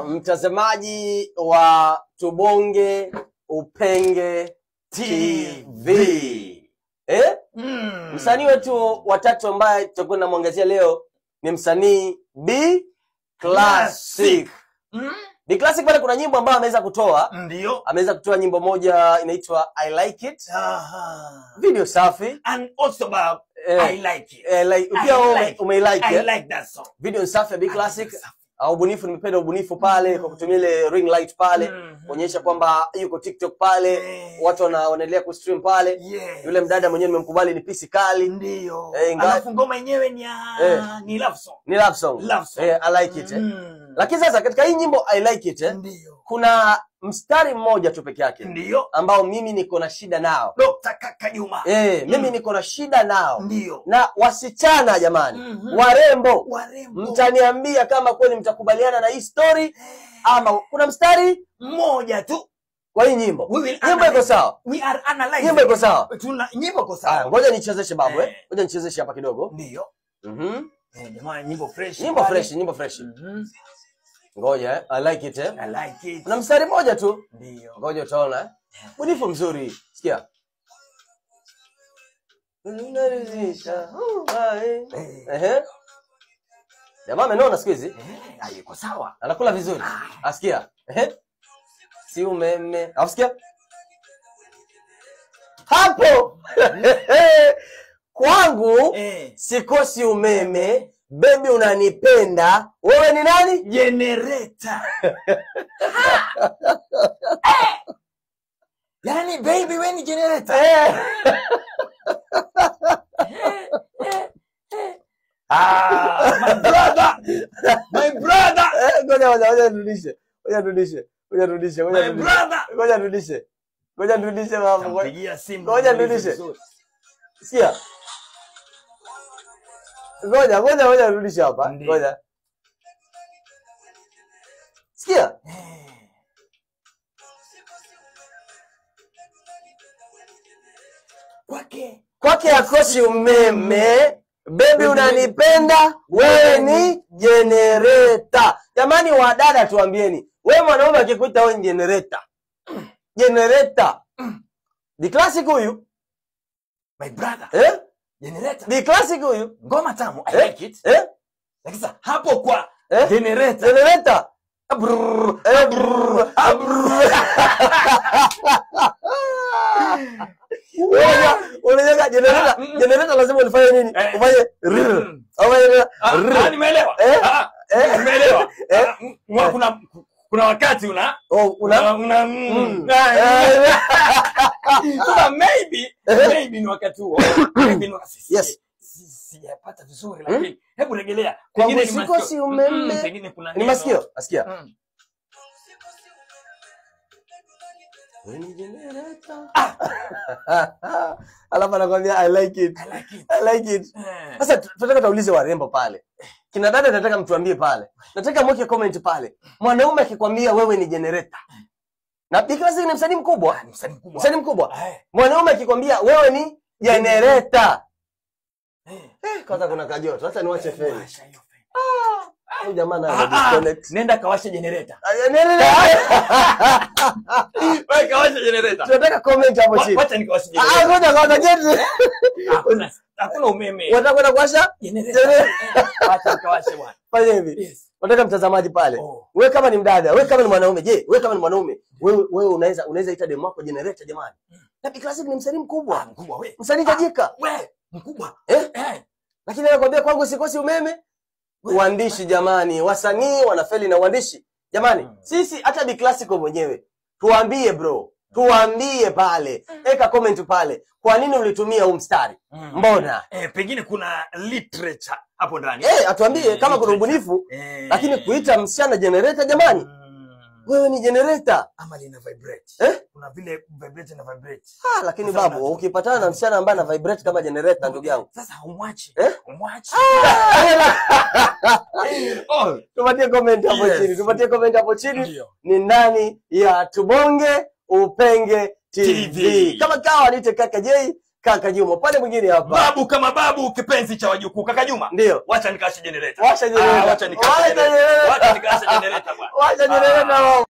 Mtazamaji wa Tubonge Upenge TV. Msanii wetu watatu ambaye tutakwenda muangazia leo ni msanii B Classic. B Classic pale kuna nyimbo ambayo ameweza kutoa. Ndio. Ameweza kutoa nyimbo moja inaitwa I Like It. Video safi. And also about I Like It. Pia umeilike. I like that song. Video safi ya B Classic. Ubunifu, nimependa ubunifu pale kwa kutumia ile ring light pale kuonyesha kwamba yuko TikTok pale, watu wanaendelea kustream pale. Yule mdada mwenyewe nimemkubali, ni pisi kali. Ndio. Alafu ngoma yenyewe ni love song. Ni love song. I Like It. Lakini sasa katika hii nyimbo I Like It kuna mstari mmoja tu peke yake ndio ambao mimi niko na shida nao. Dr. Kaka Juma. Mimi niko na shida nao. Ndio. Na wasichana jamani, warembo, mtaniambia kama kweli mtakubaliana na hii story ama kuna mstari mmoja tu kwa hii nyimbo. Nyimbo iko sawa. We are analyzing. Nyimbo iko sawa. Nyimbo iko sawa. Ngoja nichezeshe babu Ngoja nichezeshe hapa kidogo. Ndio. Jamani, nyimbo fresh. Nyimbo fresh. Ngoja, I Like It. I Like It. Kuna mstari moja tu. Ndio. Ngoja utaona. Ubunifu mzuri. Sikia. Unaridhisha. Jamaa amenona siku hizi. Yuko sawa. Anakula vizuri. Asikia. Si umeme. Asikia? Hapo. Kwangu sikosi umeme. Baby unanipenda. Wewe ni nani? Generator. Yani baby wewe ni generator. My brother. Ngoja nirudishe. Ngoja nirudishe mama. Ngoja nirudishe. Sikia. Ngoja nirudishe hapa. Ngoja. Sikia. Kwake akosi umeme. Baby unanipenda, wewe ni generator. Jamani wadada tuambieni, wewe mwanaume akikuita wewe ni generator. Generator. B Classic huyu. My brother. Generator. B Classic huyu. Ngoma tamu, I Like It. Lakini hapo kwa generator. Generator. Unajua generator lazima ulifanye nini? Ufanye nimeelewa. Nimeelewa. Kuna wakati maybe ni wakati huo. Maybe ni wakati. Yes. Sijapata vizuri lakini hebu rejelea. Pengine ni sikosi umeme. Pengine kuna ni masikio. Asikia. Wewe ni generator. Alafu anakuambia I like it. I like it. Sasa tunataka tuulize warembo pale. Kina dada nataka mtuambie pale. Nataka mweke comment pale. Mwanaume akikwambia wewe ni generator. Na B Classic ni msanii mkubwa. Msanii mkubwa. Mwanaume akikwambia wewe ni generator. Kwanza kuna kajoto. Sasa niwache feni. Huyu jamaa na disconnect. Nenda kawashe generator. Wewe kawashe generator. Tunataka comment hapo chini. Wacha nikawashe generator. Ngoja kwanza geti. Hakuna umeme. Unataka kuwasha generator. Wacha nikawashe bwana. Fanya hivi. Nataka mtazamaji pale. Wewe kama ni mdada, wewe kama ni mwanaume, je, wewe kama ni mwanaume, wewe unaweza ita demo wako generator jamani. Na B Classic ni msanii mkubwa. Mkubwa wewe. Msanii tajika. Wewe mkubwa. Lakini anakuambia kwangu sikosi umeme. Uandishi jamani, wasanii wanafeli na uandishi. Jamani, sisi hata B Classic mwenyewe. Tuambie bro, tuambie pale. Eka comment pale. Kwa nini ulitumia huu mstari? Mbona? Pengine kuna literature hapo ndani. Atuambie kama kuna ubunifu. Lakini kuita msichana generator jamani. Wewe ni generator ama lina vibrate. Kuna vile vibrate na vibrate. Lakini babu, ukipatana na msichana ambaye ana vibrate kama generator ndugu yangu. Sasa umwache. Umwache. Tupatie comment hapo chini. Tupatie comment hapo chini. Ni ndani ya Tubonge Upenge TV. Kama kawa niite Kaka J Kaka Juma. Upande mwingine hapa. Babu kama babu, kipenzi cha wajukuu. Kaka Juma. Ndio. Wacha nikashe generator. Washa generator. Wacha nikashe generator bwana. Wacha generator.